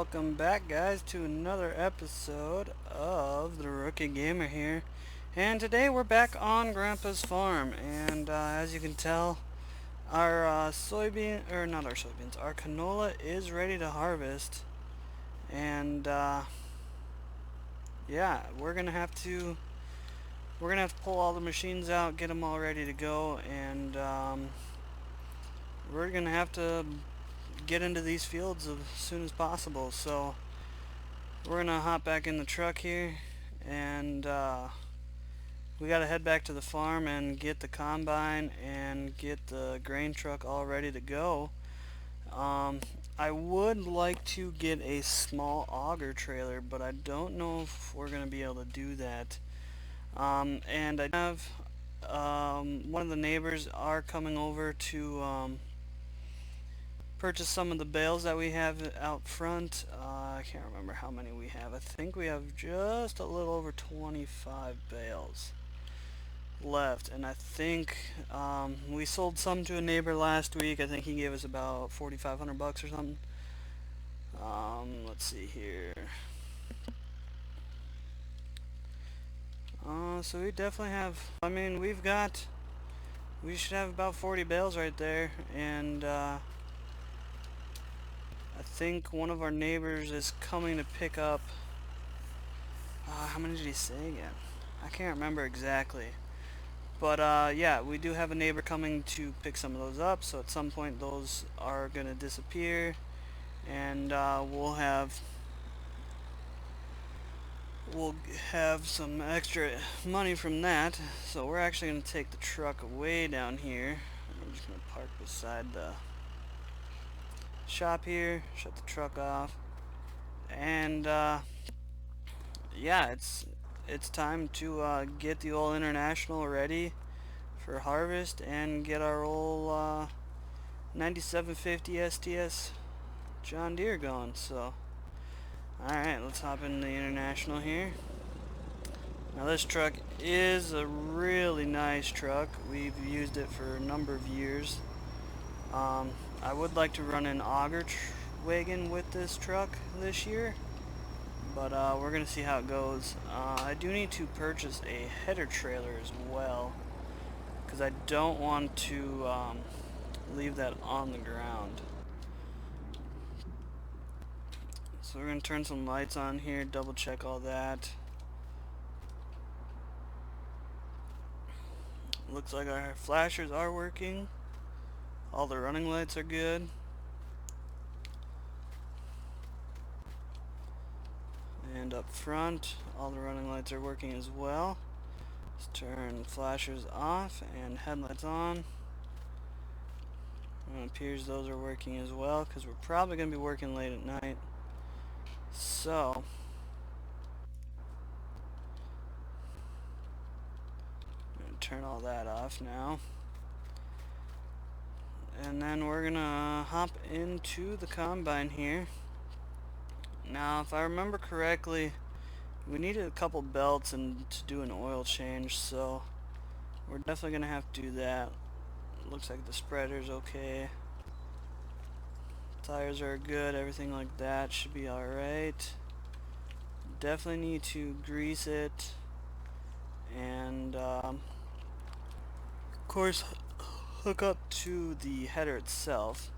Welcome back, guys, to another episode of the Rookie Gamer here. And today we're back on Grandpa's farm, and as you can tell, our our canola is ready to harvest. And yeah, we're gonna have to pull all the machines out, get them all ready to go, and we're gonna have to get into these fields as soon as possible. So we're gonna hop back in the truck here, and we gotta head back to the farm and get the combine and get the grain truck all ready to go. Um, I would like to get a small auger trailer, but I don't know if we're gonna be able to do that. And I have one of the neighbors are coming over to purchase some of the bales that we have out front. I can't remember how many we have. I think we have just a little over 25 bales left, and I think we sold some to a neighbor last week. I think he gave us about 4,500 bucks or something. Let's see here. So we definitely have. I mean, we should have about 40 bales right there, and I think one of our neighbors is coming to pick up. How many did he say again? I can't remember exactly. But yeah, we do have a neighbor coming to pick some of those up, so at some point those are going to disappear, and we'll have some extra money from that. So we're actually going to take the truck way down here. I'm just going to park beside the shop here, shut the truck off, and yeah, it's time to get the old International ready for harvest and get our old 9750 STS John Deere going. So alright, let's hop in the International here. Now this truck is a really nice truck. We've used it for a number of years. I would like to run an auger wagon with this truck this year, but we're gonna see how it goes. I do need to purchase a header trailer as well, because I don't want to leave that on the ground. So we're gonna turn some lights on here, double check all that. Looks like our flashers are working. All the running lights are good. And up front, all the running lights are working as well. Let's turn flashers off and headlights on. And it appears those are working as well, because we're probably going to be working late at night. So I'm going to turn all that off now. And then we're going to hop into the combine here. Now, if I remember correctly, we needed a couple belts and to do an oil change, so we're definitely going to have to do that. Looks like the spreader's okay. Tires are good, everything like that should be alright. Definitely need to grease it, and of course hook up to the header itself.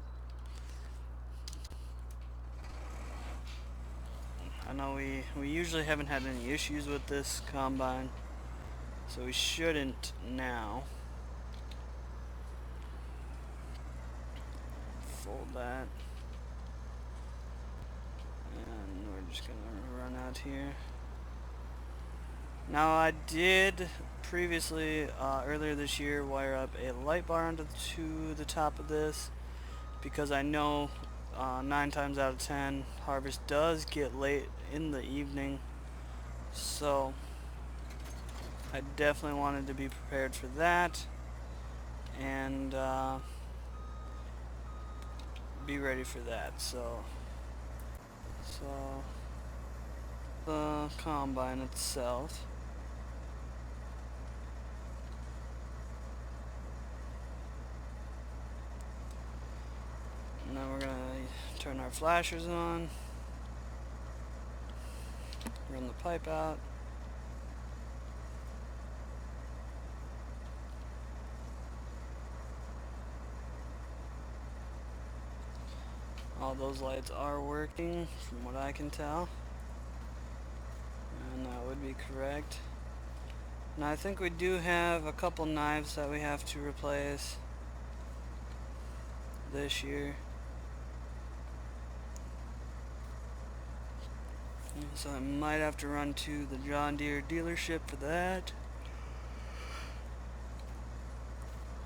I know we usually haven't had any issues with this combine, so we shouldn't now. Fold that, and we're just gonna run out here. Now, I did previously, earlier this year, wire up a light bar onto the top of this, because I know 9 times out of 10 harvest does get late in the evening, so I definitely wanted to be prepared for that, and be ready for that. So the combine itself, and then we're gonna turn our flashers on. Run the pipe out. All those lights are working from what I can tell. And that would be correct. Now I think we do have a couple knives that we have to replace this year. So I might have to run to the John Deere dealership for that.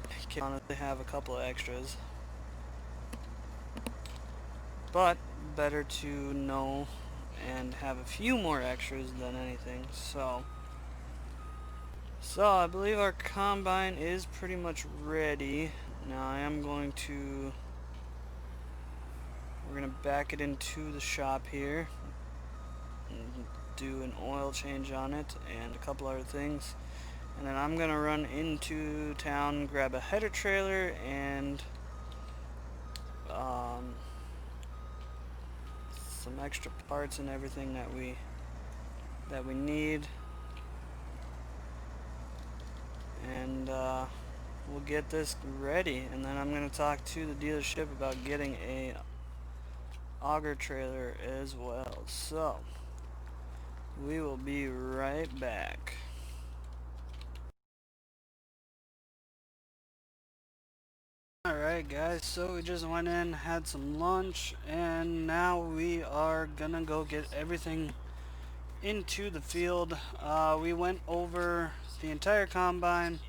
I can honestly have a couple of extras. But better to know and have a few more extras than anything. So I believe our combine is pretty much ready. Now I am going to, we're going to back it into the shop here and do an oil change on it and a couple other things. And then I'm going to run into town, grab a header trailer and some extra parts and everything that we need. And we'll get this ready, and then I'm going to talk to the dealership about getting a auger trailer as well. So we will be right back. Alright guys, so we just went in, had some lunch, and now we are gonna go get everything into the field. We went over the entire combine.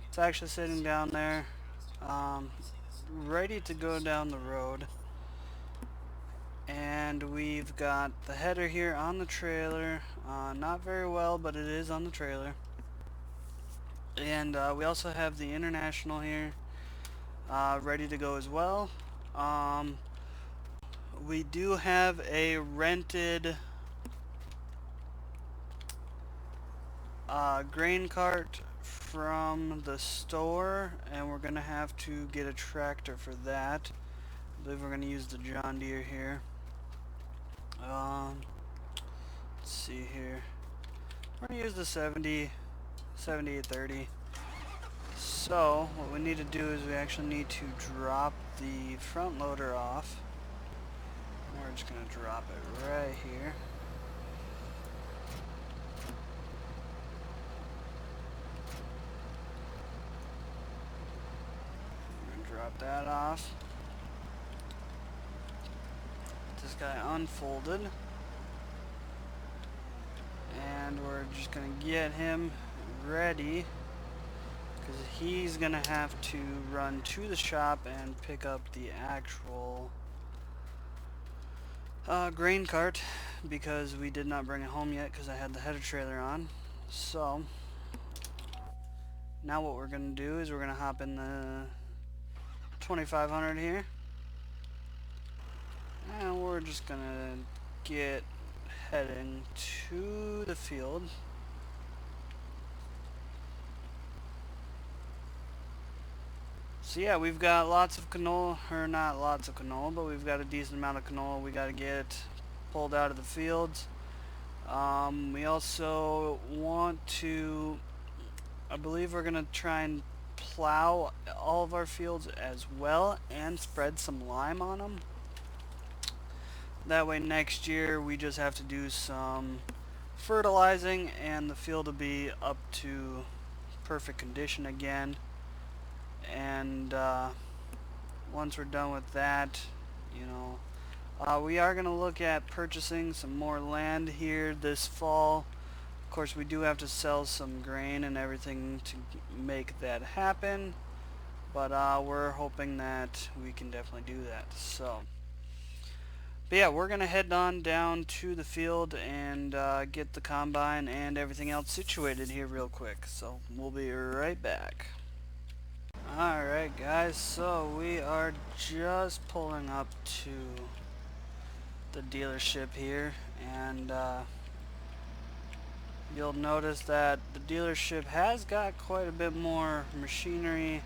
It's actually sitting down there, ready to go down the road. And we've got the header here on the trailer, not very well, but it is on the trailer. And we also have the International here, ready to go as well. We do have a rented grain cart from the store, and we're gonna have to get a tractor for that. I believe we're gonna use the John Deere here. Let's see here. We're gonna use the 7830. So what we need to do is we actually need to drop the front loader off. We're just gonna drop it right here. We're gonna drop that off. This guy unfolded. And we're just gonna get him ready, because he's gonna have to run to the shop and pick up the actual grain cart, because we did not bring it home yet because I had the header trailer on. So now what we're gonna do is we're gonna hop in the 2500 here, and we're just gonna get heading to the field. So yeah, we've got lots of canola, or not lots of canola, but we've got a decent amount of canola we got to get pulled out of the fields. We also want to, I believe we're going to try and plow all of our fields as well and spread some lime on them. That way next year we just have to do some fertilizing and the field will be up to perfect condition again. And once we're done with that, you know, we are going to look at purchasing some more land here this fall. Of course, we do have to sell some grain and everything to make that happen, but we're hoping that we can definitely do that. So, but yeah, we're going to head on down to the field and get the combine and everything else situated here real quick. So we'll be right back. Alright guys, so we are just pulling up to the dealership here, and you'll notice that the dealership has got quite a bit more machinery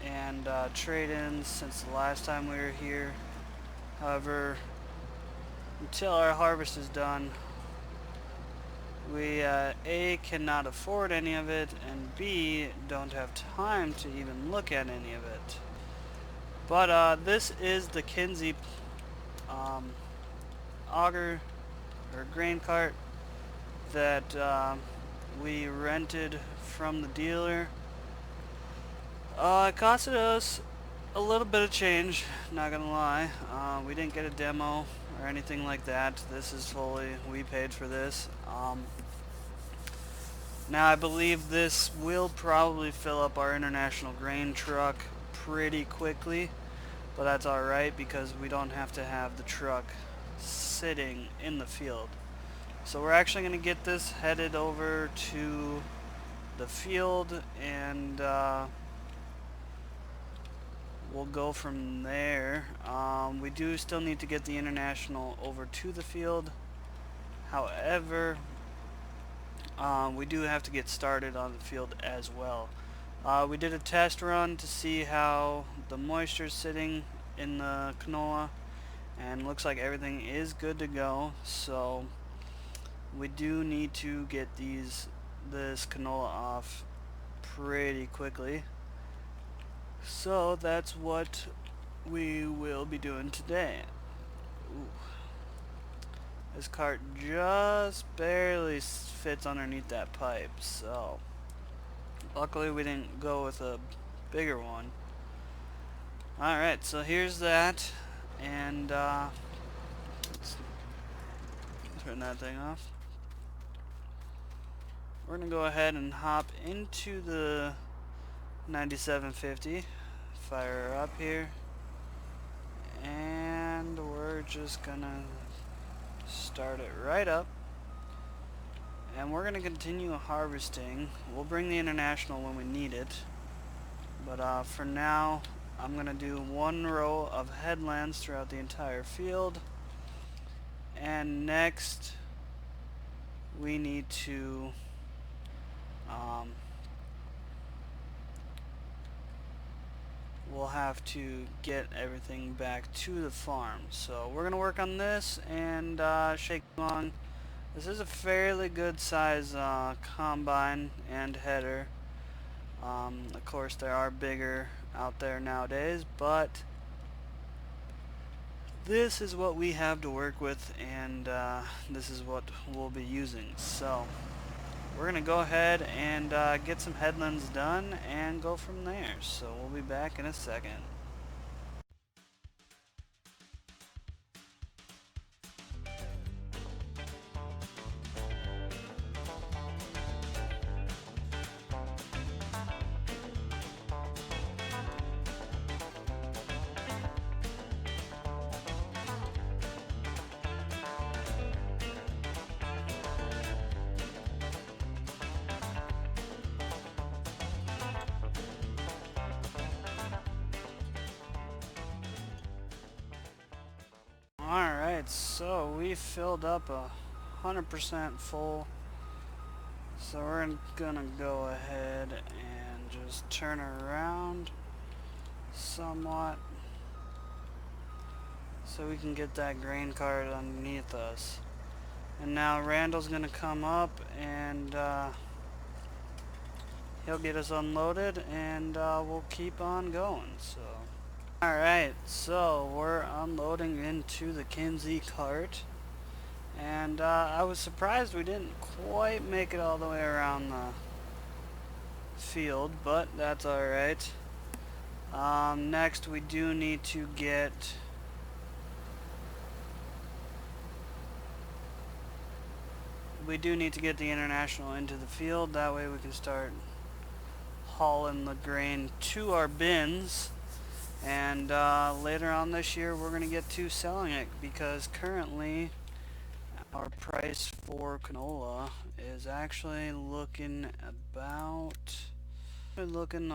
and trade-ins since the last time we were here. However, until our harvest is done, We A, cannot afford any of it, and B, don't have time to even look at any of it. But this is the Kinsey um, auger or grain cart that we rented from the dealer. It costed us a little bit of change, not gonna lie. We didn't get a demo or anything like that. This is fully, we paid for this. Now I believe this will probably fill up our international grain truck pretty quickly, but that's alright because we don't have to have the truck sitting in the field. So we're actually going to get this headed over to the field, and we'll go from there. We do still need to get the international over to the field. However, we do have to get started on the field as well. We did a test run to see how the moisture is sitting in the canola, and looks like everything is good to go. So we do need to get this canola off pretty quickly. So that's what we will be doing today. Ooh. This cart just barely fits underneath that pipe, so luckily we didn't go with a bigger one. Alright, so here's that, and let's turn that thing off. We're going to go ahead and hop into the 9750, fire her up here, and we're just going to start it right up. And we're going to continue harvesting. We'll bring the international when we need it, but for now I'm going to do one row of headlands throughout the entire field, and next we need to we'll have to get everything back to the farm. So we're going to work on this and shake along. This is a fairly good size combine and header. Of course there are bigger out there nowadays, but this is what we have to work with, and this is what we'll be using. So we're going to go ahead and get some headlands done and go from there. So we'll be back in a second. Alright, so we filled up 100% full. So we're gonna go ahead and just turn around somewhat so we can get that grain cart underneath us. And now Randall's gonna come up and he'll get us unloaded, and we'll keep on going. So alright, so we're unloading into the Kinsey cart, and I was surprised we didn't quite make it all the way around the field, but that's alright. Next we do need to get the international into the field. That way we can start hauling the grain to our bins. And later on this year we're going to get to selling it, because currently our price for canola is actually looking a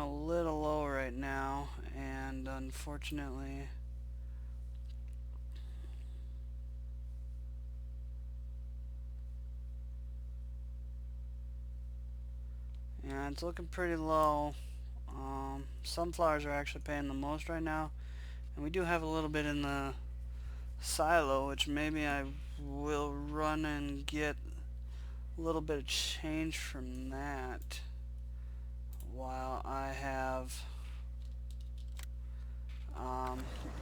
little low right now, and unfortunately yeah, it's looking pretty low. Sunflowers are actually paying the most right now, and we do have a little bit in the silo, which maybe I will run and get a little bit of change from that while I have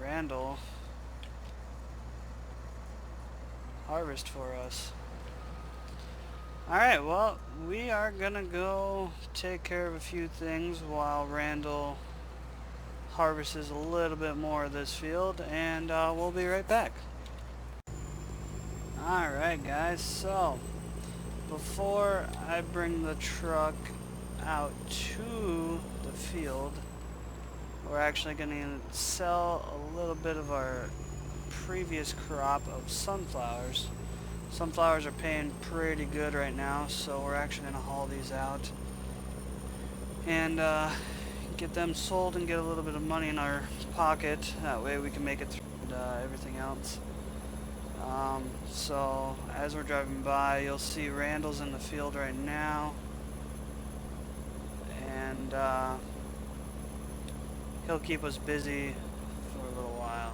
Randall harvest for us. Alright, well, we are gonna go take care of a few things while Randall harvests a little bit more of this field, and we'll be right back. Alright guys, so before I bring the truck out to the field, we're actually going to sell a little bit of our previous crop of sunflowers. Sunflowers are paying pretty good right now, so we're actually going to haul these out and get them sold and get a little bit of money in our pocket. That way we can make it through everything else. So as we're driving by, you'll see Randall's in the field right now, and he'll keep us busy for a little while.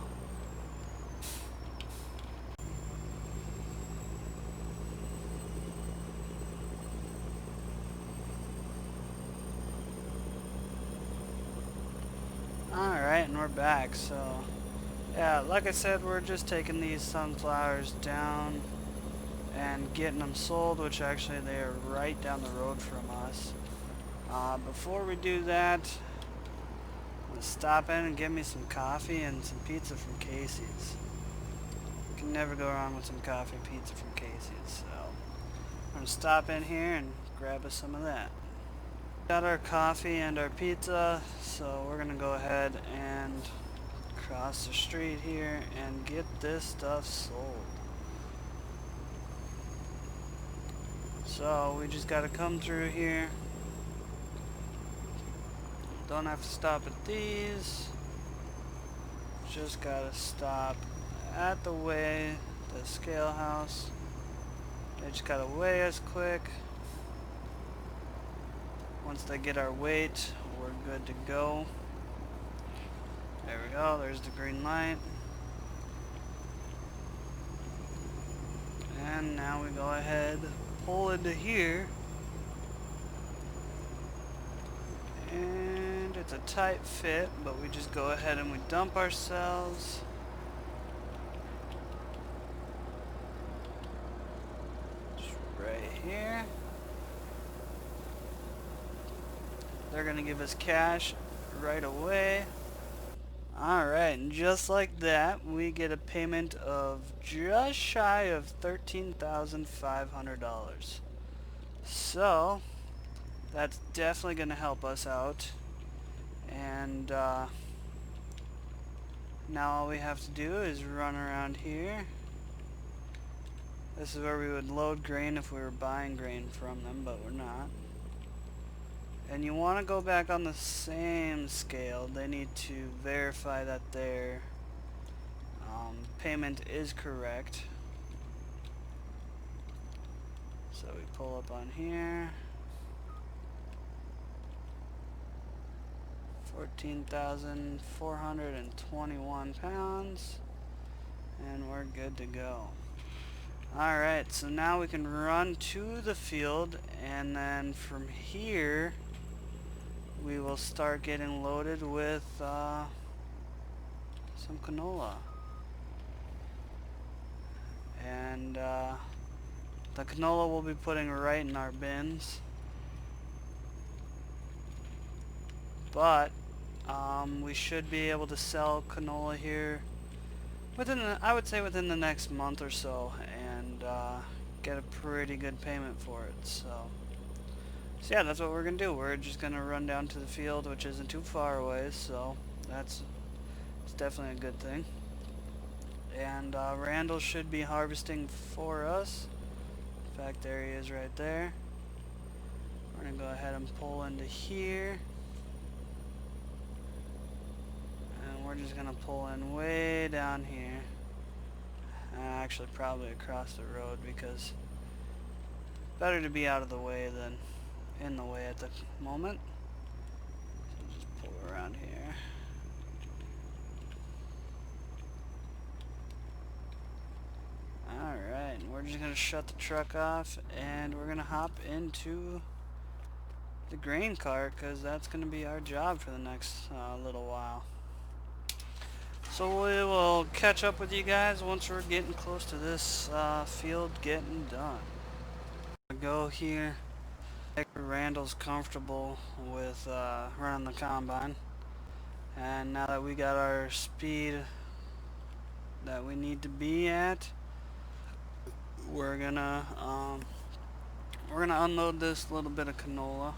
Alright, and we're back. So yeah, like I said, we're just taking these sunflowers down and getting them sold, which actually they are right down the road from us. Before we do that, I'm gonna stop in and get me some coffee and some pizza from Casey's. You can never go wrong with some coffee and pizza from Casey's. So I'm gonna stop in here and grab us some of that. Got our coffee and our pizza, so we're gonna go ahead and cross the street here and get this stuff sold. So we just gotta come through here. Don't have to stop at these. Just gotta stop at the weigh, the scale house. They just gotta weigh us quick. Once they get our weight, we're good to go. There we go, there's the green light. And now we go ahead, pull into here. And it's a tight fit, but we just go ahead and we dump ourselves. Just right here. They're gonna give us cash right away. Alright, and just like that, we get a payment of just shy of $13,500. So, that's definitely going to help us out. And now all we have to do is run around here. This is where we would load grain if we were buying grain from them, but we're not. And you want to go back on the same scale. They need to verify that their payment is correct. So we pull up on here. 14,421 pounds. And we're good to go. Alright, so now we can run to the field, and then from here we will start getting loaded with some canola. And the canola we'll be putting right in our bins. But we should be able to sell canola here within I would say within the next month or so, and get a pretty good payment for it. So yeah, that's what we're gonna do. We're just gonna run down to the field, which isn't too far away, so it's definitely a good thing. And Randall should be harvesting for us. In fact, there he is right there. We're gonna go ahead and pull into here. And we're just gonna pull in way down here. Actually, probably across the road, because better to be out of the way than in the way at the moment. So just pull around here. Alright, and we're just just gonna shut the truck off and we're gonna hop into the grain cart because that's gonna be our job for the next little while. So we will catch up with you guys once we're getting close to this field getting done. Go here. Randall's comfortable with running the combine, and now that we got our speed that we need to be at, we're gonna unload this little bit of canola.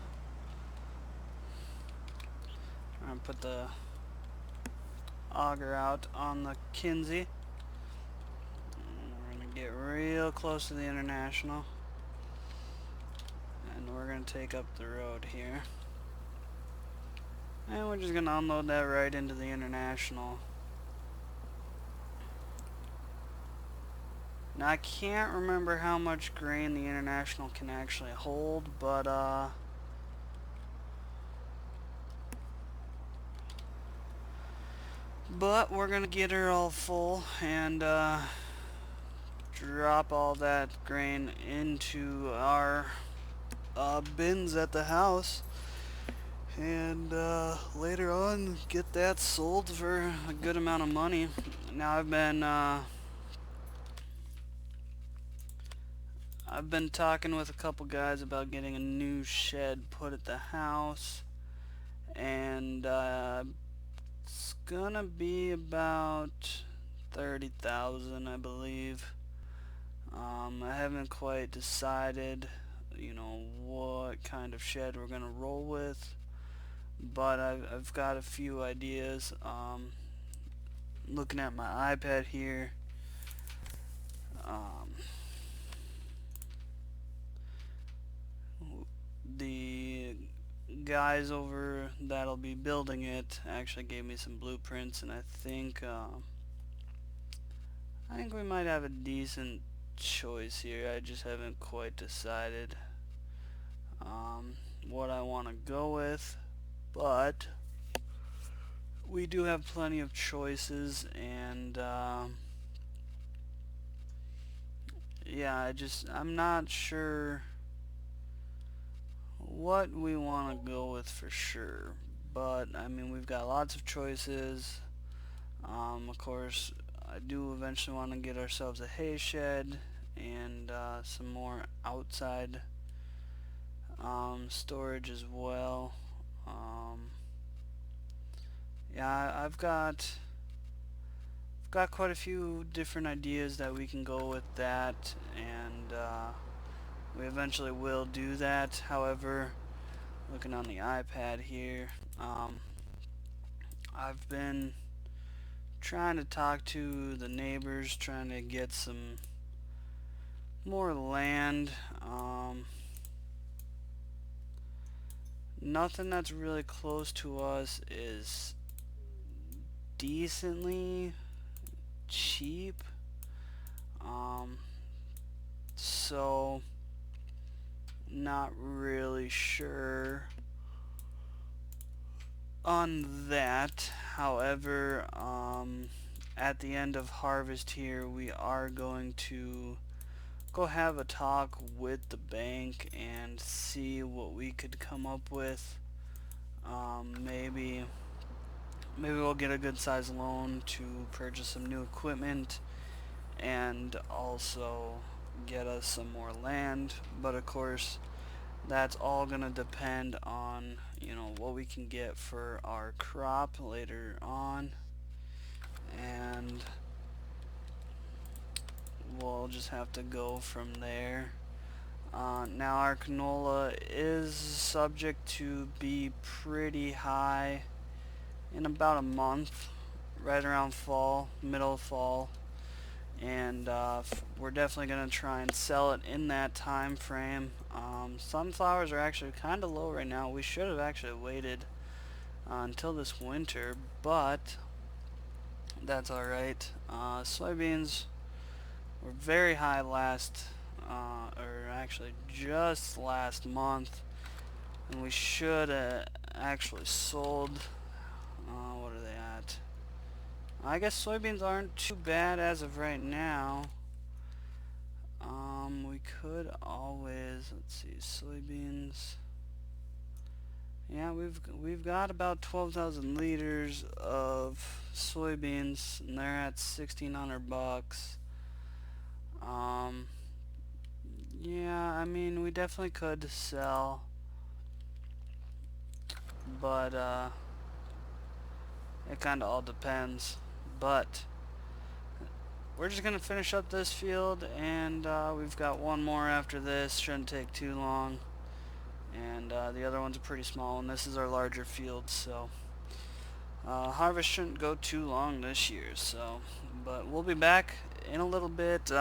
We're gonna put the auger out on the Kinsey. We're gonna get real close to the International, and we're gonna take up the road here. And we're just gonna unload that right into the International. Now I can't remember how much grain the International can actually hold, but we're gonna get her all full and drop all that grain into our bins at the house, and later on get that sold for a good amount of money. Now I've been talking with a couple guys about getting a new shed put at the house, and it's gonna be about 30,000, I believe. I haven't quite decided, what kind of shed we're gonna roll with, but I've got a few ideas. Looking at my iPad here, the guys over that'll be building it actually gave me some blueprints, and I think we might have a decent choice here. I just haven't quite decided what I want to go with, but we do have plenty of choices, and yeah, I'm not sure what we want to go with for sure, but I mean, we've got lots of choices. Of course, I do eventually want to get ourselves a hay shed and some more outside storage as well. Yeah, I've got quite a few different ideas that we can go with that, and we eventually will do that. However, looking on the iPad here, I've been trying to talk to the neighbors, trying to get some more land. Nothing that's really close to us is decently cheap. So not really sure on that. However, at the end of harvest here, we are going to go have a talk with the bank and see what we could come up with. Maybe we'll get a good size loan to purchase some new equipment and also get us some more land. But of course, that's all gonna depend on what we can get for our crop later on, and we'll just have to go from there. Now our canola is subject to be pretty high in about a month, right around fall, middle of fall, and we're definitely going to try and sell it in that time frame. Sunflowers are actually kind of low right now. We should have actually waited until this winter, but that's alright. Soybeans were very high or actually just last month, and we should have actually sold. What are they at? I guess soybeans aren't too bad as of right now. We could always, let's see, soybeans. Yeah, we've got about 12,000 liters of soybeans, and they're at 1,600 bucks. Um, yeah, I mean, we definitely could sell, but it kind of all depends. But we're just gonna finish up this field, and we've got one more after this. Shouldn't take too long. And the other one's a pretty small one. This is our larger field, so harvest shouldn't go too long this year. So, but we'll be back in a little bit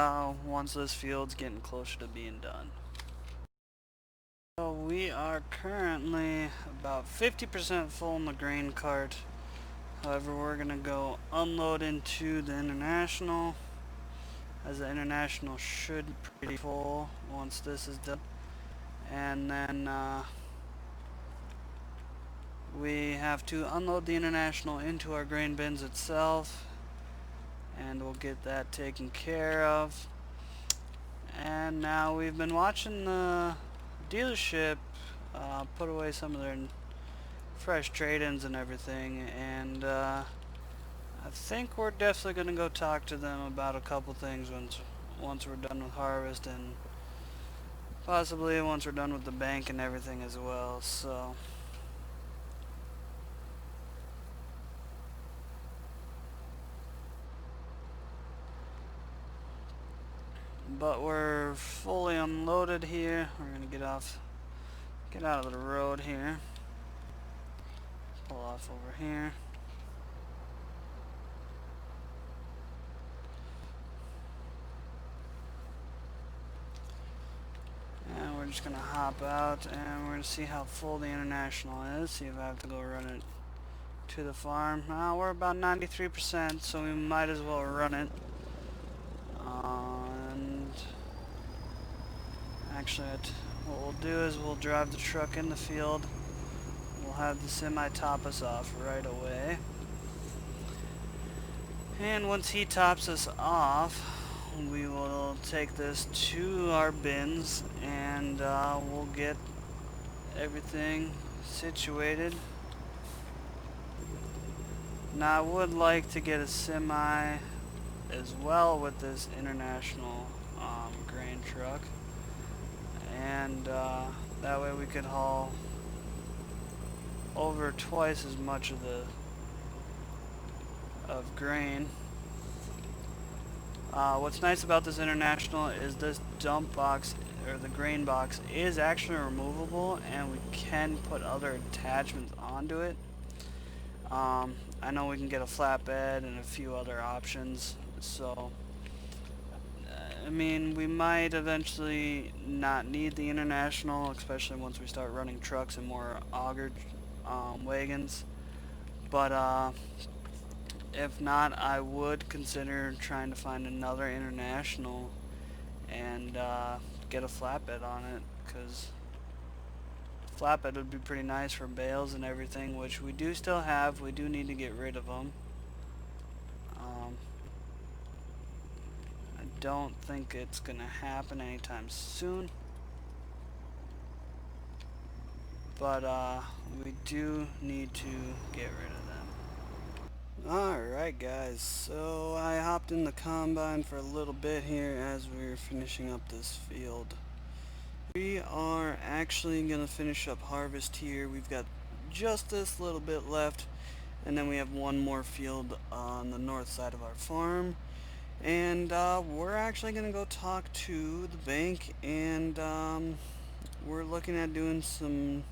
once this field's getting closer to being done. So we are currently about 50% full in the grain cart. However, we're gonna go unload into the International, as the International should be pretty full once this is done. And then we have to unload the International into our grain bins itself, and we'll get that taken care of. And now we've been watching the dealership put away some of their fresh trade-ins and everything, and I think we're definitely going to go talk to them about a couple things once we're done with harvest, and possibly once we're done with the bank and everything as well. So but we're fully unloaded here. We're gonna get out of the road here, pull off over here. And we're just gonna hop out, and we're gonna see how full the International is, see if I have to go run it to the farm. We're about 93%, so we might as well run it. And actually, what we'll do is we'll drive the truck in the field. We'll have the semi top us off right away. And once he tops us off, we will take this to our bins, and we'll get everything situated. Now I would like to get a semi as well with this International grain truck, and that way we could haul over twice as much of grain. What's nice about this International is this dump box, or the grain box, is actually removable, and we can put other attachments onto it. I know we can get a flatbed and a few other options, so I mean, we might eventually not need the International, especially once we start running trucks and more auger wagons, but if not, I would consider trying to find another International and get a flatbed on it, because flatbed would be pretty nice for bales and everything, which we do still have. We do need to get rid of them. I don't think it's gonna happen anytime soon, but we do need to get rid of them. Alright guys, so I hopped in the combine for a little bit here as we were finishing up this field. We are actually going to finish up harvest here. We've got just this little bit left, and then we have one more field on the north side of our farm. And we're actually going to go talk to the bank, and we're looking at doing some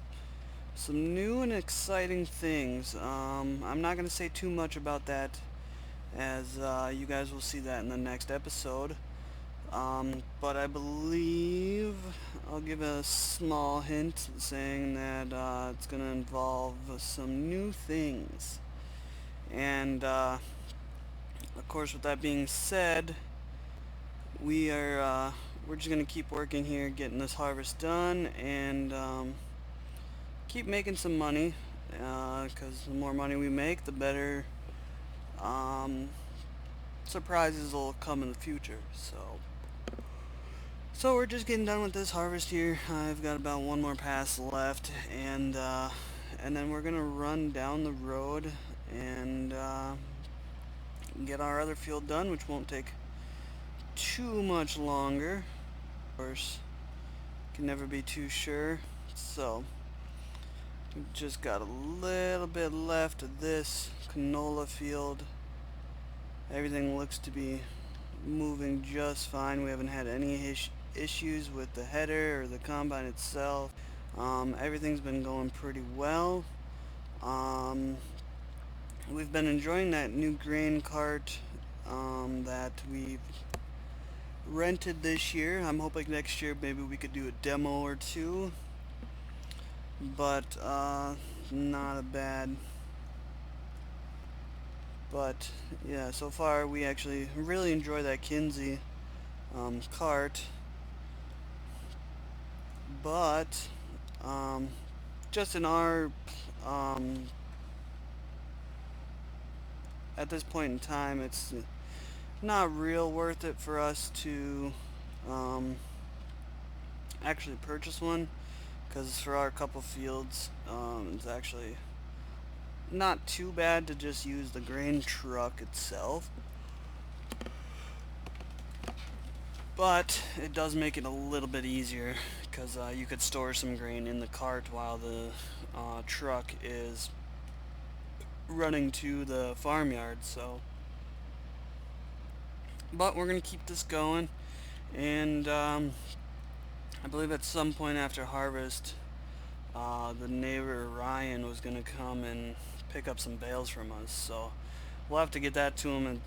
new and exciting things. I'm not going to say too much about that, as you guys will see that in the next episode. But I believe I'll give a small hint saying that it's going to involve some new things. And of course, with that being said, we're just going to keep working here, getting this harvest done, and keep making some money, because the more money we make, the better surprises will come in the future. So So we're just getting done with this harvest here. I've got about one more pass left, and then we're gonna run down the road and get our other field done, which won't take too much longer. Of course, can never be too sure. So we've just got a little bit left of this canola field. Everything looks to be moving just fine. We haven't had any issues with the header or the combine itself. Everything's been going pretty well. Um, we've been enjoying that new grain cart that we've rented this year. I'm hoping next year maybe we could do a demo or two, but not a bad. But yeah, so far we actually really enjoy that Kinsey cart, but um, just in our um, at this point in time, it's not real worth it for us to um, actually purchase one, because for our couple fields, it's actually not too bad to just use the grain truck itself. But it does make it a little bit easier, because you could store some grain in the cart while the truck is running to the farmyard. So, but we're gonna keep this going, and I believe at some point after harvest, the neighbor Ryan was gonna come and pick up some bales from us. So we'll have to get that to him and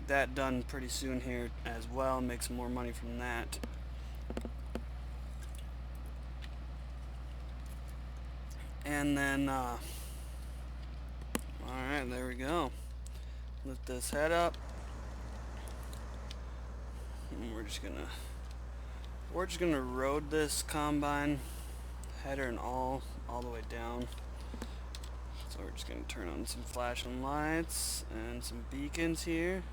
that done pretty soon here as well. Make some more money from that. And then, alright, there we go. Lift this head up. And we're just gonna road this combine, header and all the way down. So we're just gonna turn on some flashing lights and some beacons here.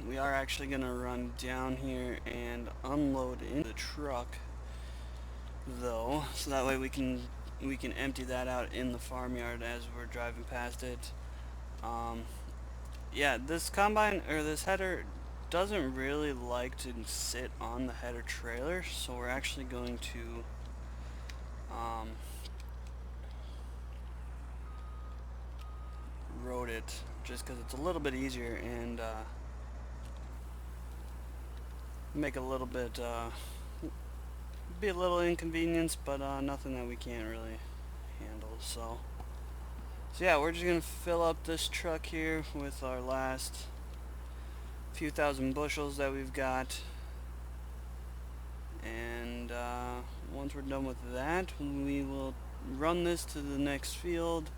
We are actually gonna run down here and unload in the truck, though, so that way we can empty that out in the farmyard as we're driving past it. Yeah, this combine or this header doesn't really like to sit on the header trailer, so we're actually going to road it just because it's a little bit easier and make a little bit be a little inconvenience, but nothing that we can't really handle. So yeah, we're just gonna fill up this truck here with our last few thousand bushels that we've got, and once we're done with that, we will run this to the next field,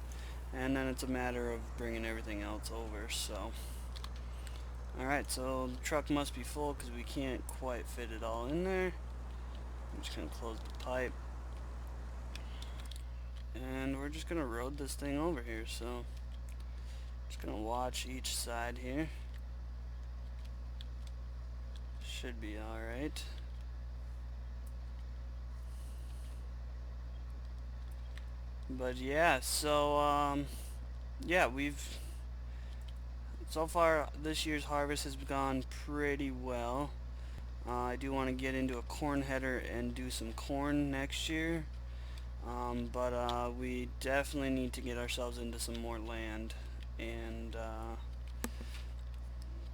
and then it's a matter of bringing everything else over. So alright, so the truck must be full because we can't quite fit it all in there. I'm just gonna close the pipe, and we're just gonna road this thing over here. So just gonna watch each side here. Should be alright. But yeah, so yeah, we've so far this year's harvest has gone pretty well. I do want to get into a corn header and do some corn next year, but we definitely need to get ourselves into some more land, and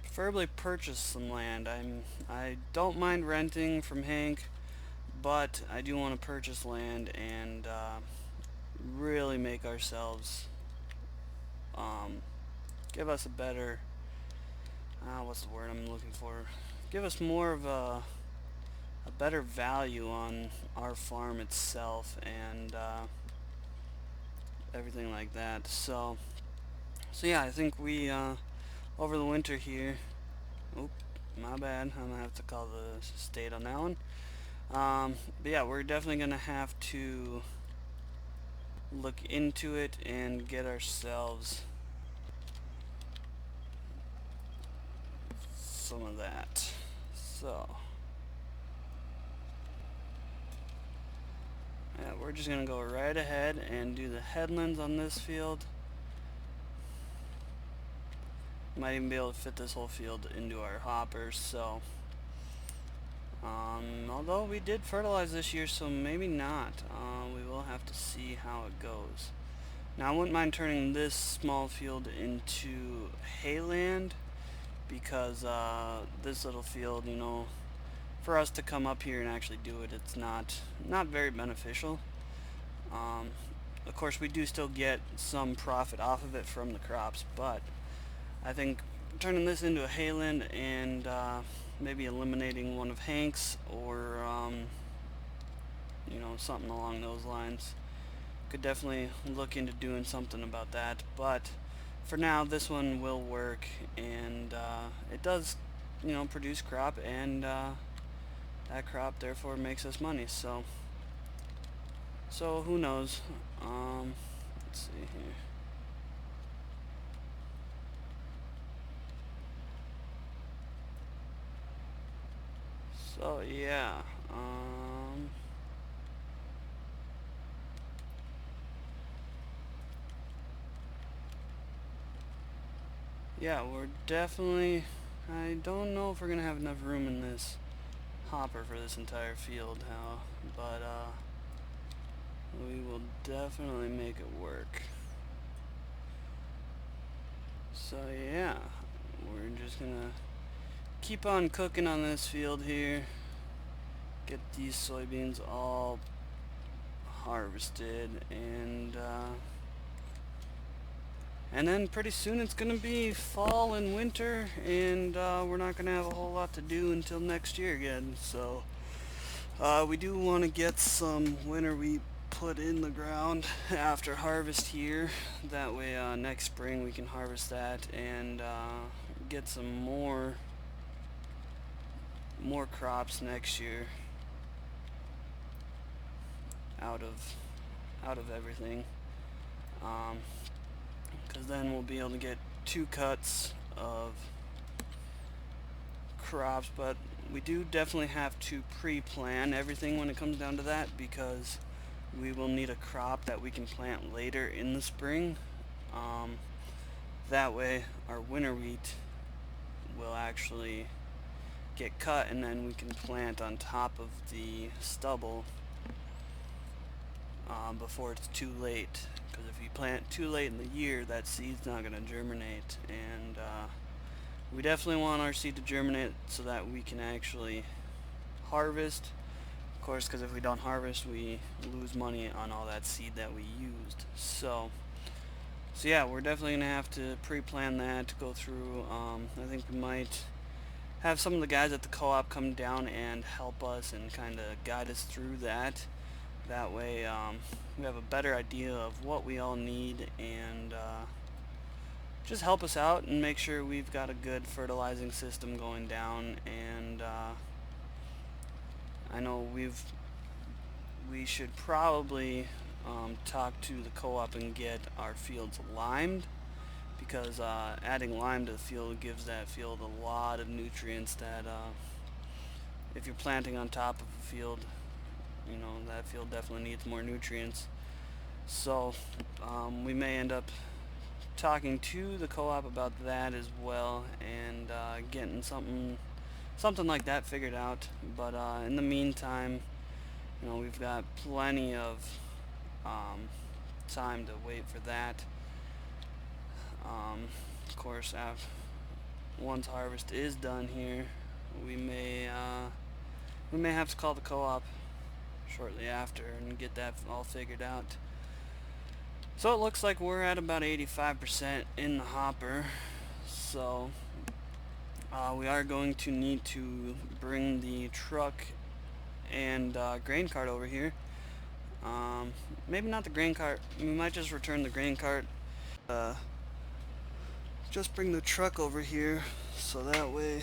preferably purchase some land. I don't mind renting from Hank, but I do want to purchase land and really make ourselves give us a better what's the word I'm looking for? Give us more of a better value on our farm itself and everything like that. So yeah, I think we over the winter here. Oop, my bad. I'm gonna have to call the state on that one. But yeah, we're definitely gonna have to look into it and get ourselves some of that. So yeah, we're just gonna go right ahead and do the headlands on this field. Might even be able to fit this whole field into our hoppers. So although we did fertilize this year, so maybe not. We will have to see how it goes. Now I wouldn't mind turning this small field into hayland, because this little field, you know, for us to come up here and actually do it, it's not very beneficial. Of course, we do still get some profit off of it from the crops, but I think turning this into a hayland and maybe eliminating one of Hank's, or you know, something along those lines, could definitely look into doing something about that. But for now, this one will work, and it does, you know, produce crop, and that crop therefore makes us money. So who knows? Let's see here. So yeah, yeah, we're definitely. I don't know if we're gonna have enough room in this hopper for this entire field, but we will definitely make it work. So yeah, we're just gonna keep on cooking on this field here. Get these soybeans all harvested, and then pretty soon it's gonna be fall and winter, and we're not gonna have a whole lot to do until next year again. So we do want to get some winter wheat put in the ground after harvest here. That way next spring we can harvest that and get some more crops next year out of everything, because then we'll be able to get 2 cuts of crops. But we do definitely have to pre-plan everything when it comes down to that, because we will need a crop that we can plant later in the spring. That way our winter wheat will actually get cut, and then we can plant on top of the stubble before it's too late. Because if you plant too late in the year, that seed's not going to germinate, and we definitely want our seed to germinate so that we can actually harvest. Of course, because if we don't harvest, we lose money on all that seed that we used. So yeah, we're definitely gonna have to pre-plan that, go through. I think we might have some of the guys at the co-op come down and help us and kind of guide us through that. That way, we have a better idea of what we all need, and just help us out and make sure we've got a good fertilizing system going down. And I know we should probably talk to the co-op and get our fields limed, because adding lime to the field gives that field a lot of nutrients that if you're planting on top of a field, you know, that field definitely needs more nutrients. So we may end up talking to the co-op about that as well, and getting something like that figured out. But in the meantime, you know, we've got plenty of time to wait for that. Of course, once harvest is done here, we may have to call the co-op shortly after and get that all figured out. So it looks like we're at about 85% in the hopper. So we are going to need to bring the truck and grain cart over here. Maybe not the grain cart. We might just return the grain cart. Just bring the truck over here, so that way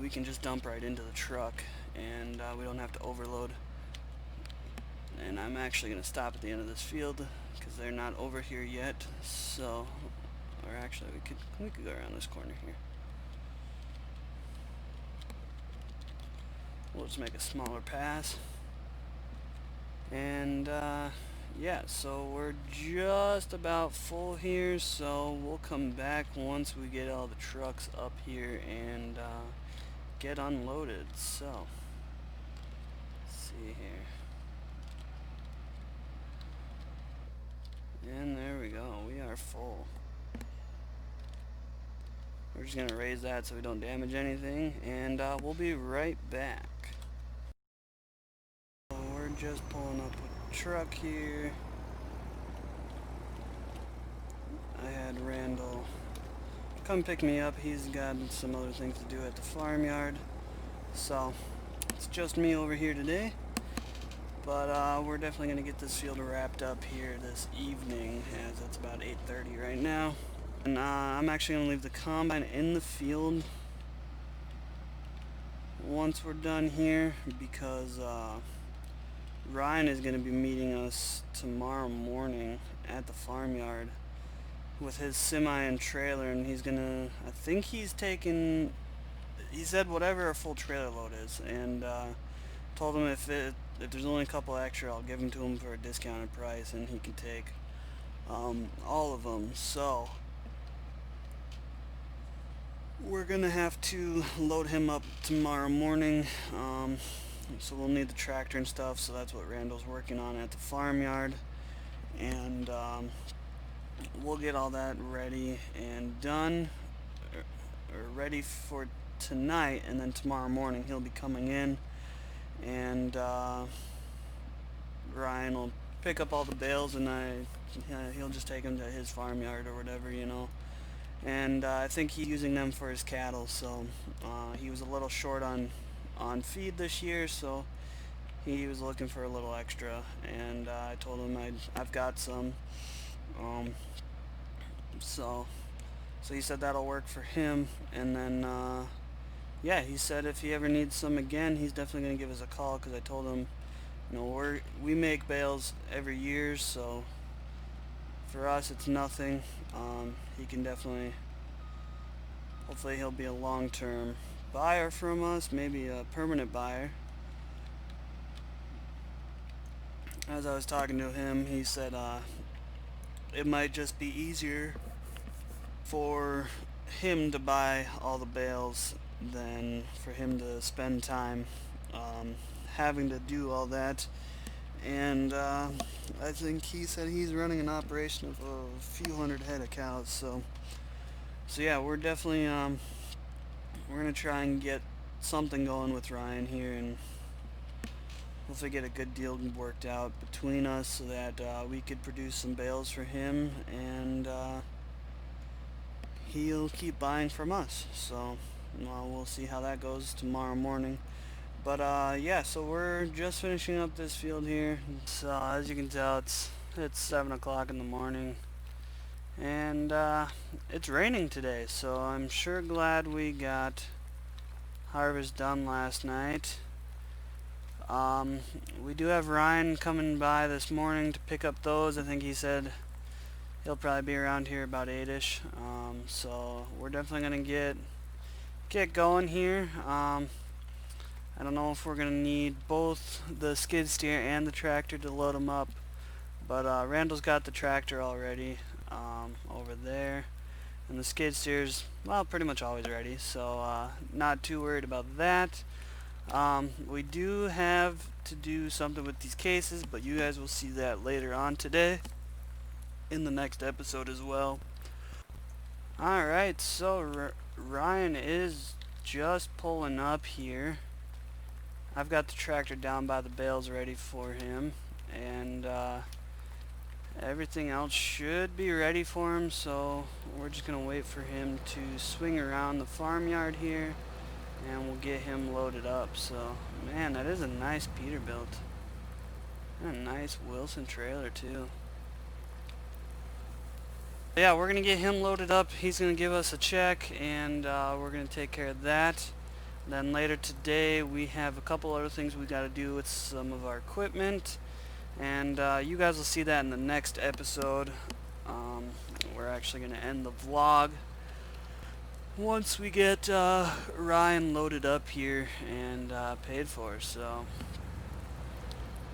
we can just dump right into the truck, and we don't have to overload. And I'm actually going to stop at the end of this field because they're not over here yet. So, or actually, we could go around this corner here. We'll just make a smaller pass. And yeah, so we're just about full here, so we'll come back once we get all the trucks up here and get unloaded. So, let's see here. And there we go, we are full. We're just gonna raise that so we don't damage anything, and we'll be right back. So we're just pulling up a truck here. I had Randall come pick me up. He's got some other things to do at the farmyard. So, it's just me over here today. But we're definitely going to get this field wrapped up here this evening, as it's about 8:30 right now. And I'm actually going to leave the combine in the field once we're done here, because Ryan is going to be meeting us tomorrow morning at the farmyard with his semi and trailer, and he's gonna, I think he's taking, he said whatever a full trailer load is, and told him if there's only a couple extra, I'll give them to him for a discounted price, and he can take all of them. So we're gonna have to load him up tomorrow morning. So we'll need the tractor and stuff, so that's what Randall's working on at the farmyard, and we'll get all that ready and done, or ready for tonight, and then tomorrow morning he'll be coming in, and Ryan will pick up all the bales, and he'll just take them to his farmyard or whatever, you know. And I think he's using them for his cattle, so he was a little short on feed this year, so he was looking for a little extra, and I told him I've got some. So he said that'll work for him, and then yeah, he said if he ever needs some again, he's definitely gonna give us a call, because I told him, you know, we make bales every year, so for us it's nothing. He can definitely, hopefully he'll be a long-term buyer from us, maybe a permanent buyer. As I was talking to him, he said it might just be easier for him to buy all the bales than for him to spend time having to do all that. And I think he said he's running an operation of a few hundred head of cows. So yeah, we're definitely we're gonna try and get something going with Ryan here, and hopefully get a good deal worked out between us, so that we could produce some bales for him, and he'll keep buying from us. So we'll see how that goes tomorrow morning. But yeah, so we're just finishing up this field here. So as you can tell, it's 7 o'clock in the morning, and it's raining today, so I'm sure glad we got harvest done last night. We do have Ryan coming by this morning to pick up those. I think he said he'll probably be around here about 8ish. So we're definitely gonna get going here. I don't know if we're gonna need both the skid steer and the tractor to load them up, but Randall's got the tractor already over there, and the skid steer's, well, pretty much always ready, so not too worried about that. We do have to do something with these cases, but you guys will see that later on today in the next episode as well. Alright, so Ryan is just pulling up here. I've got the tractor down by the bales ready for him, and everything else should be ready for him, so we're just gonna wait for him to swing around the farmyard here, and we'll get him loaded up. So man, that is a nice Peterbilt, and a nice Wilson trailer too. Yeah, we're gonna get him loaded up. He's gonna give us a check, and we're gonna take care of that. Then later today we have a couple other things we gotta do with some of our equipment, and you guys will see that in the next episode. We're actually gonna end the vlog once we get Ryan loaded up here and paid for. So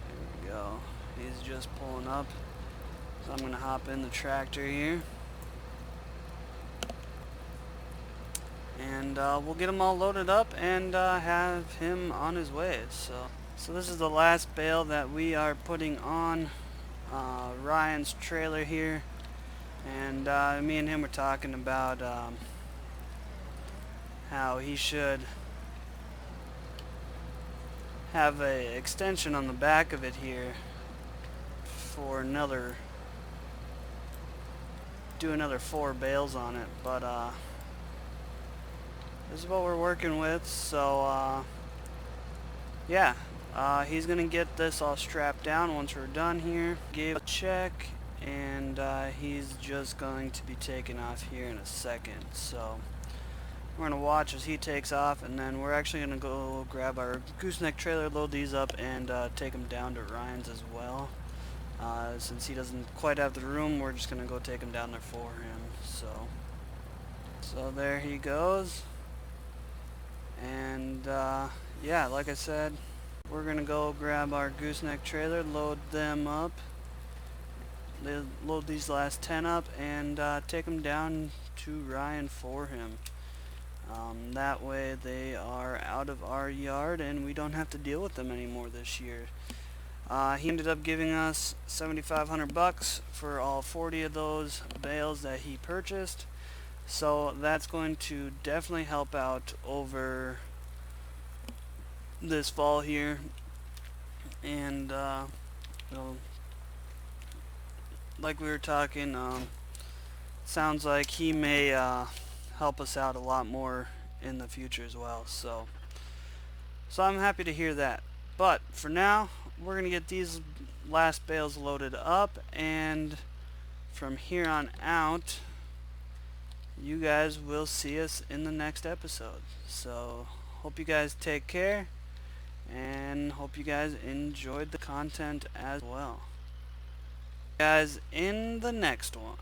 here we go. He's just pulling up. So I'm gonna hop in the tractor here, and we'll get him all loaded up and have him on his way. So this is the last bale that we are putting on Ryan's trailer here, and me and him were talking about how he should have a extension on the back of it here for do another 4 bales on it, but this is what we're working with. So yeah, he's gonna get this all strapped down once we're done here. Gave a check, and he's just going to be taking off here in a second. So we're gonna watch as he takes off, and then we're actually gonna go grab our gooseneck trailer, load these up, and take them down to Ryan's as well. Since he doesn't quite have the room, we're just gonna go take him down there for him. So there he goes, and yeah, like I said, we're gonna go grab our gooseneck trailer, load them up, load these last 10 up, and take them down to Ryan for him. That way they are out of our yard and we don't have to deal with them anymore this year. He ended up giving us $7,500 for all 40 of those bales that he purchased. So that's going to definitely help out over this fall here. And you know, like we were talking, sounds like he may help us out a lot more in the future as well. So I'm happy to hear that. But for now, we're gonna get these last bales loaded up, and from here on out, you guys will see us in the next episode. So hope you guys take care, and hope you guys enjoyed the content as well. Guys, in the next one.